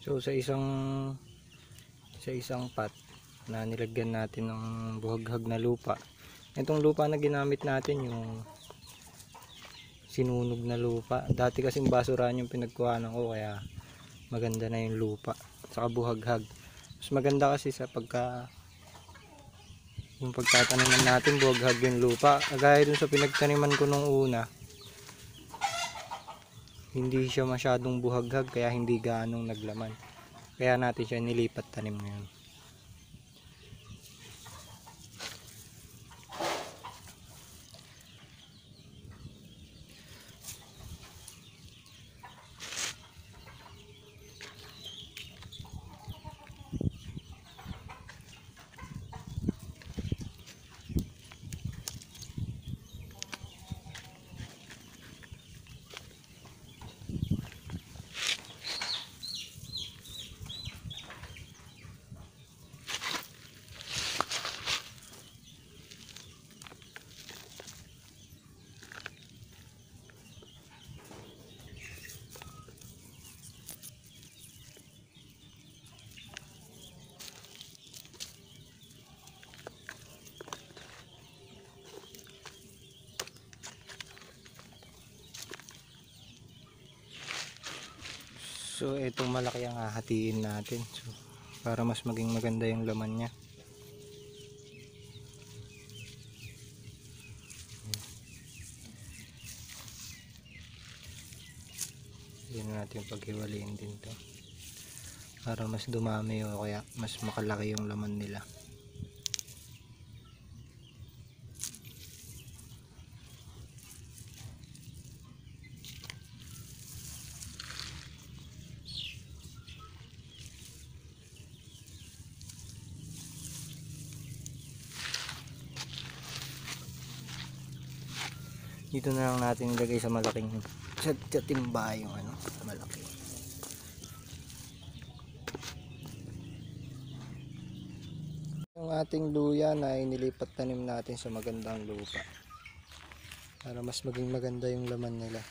So sa isang pot na nilagyan natin ng buhaghag na lupa. Itong lupa na ginamit natin yung sinunog na lupa. Dati kasing basurahan yung pinagkuhanan ko, kaya maganda na yung lupa. Saka buhaghag. Mas maganda kasi sa yung pagtataniman natin buhaghag yung lupa. Kagaya dun sa pinagtaniman ko nung una, hindi siya masyadong buhaghag kaya hindi gaanong naglaman. Kaya natin siya nilipat tanim ngayon. So itong malaki ang hahatiin natin, so para mas maging maganda yung laman niya. Yan natin paghiwalayin din to para mas dumami o kaya mas makalaki yung laman nila. Dito na lang natin ilagay sa malaking sa timba yung malaki. Yung ating luya na inilipat tanim natin sa magandang lupa para mas maging maganda yung laman nila.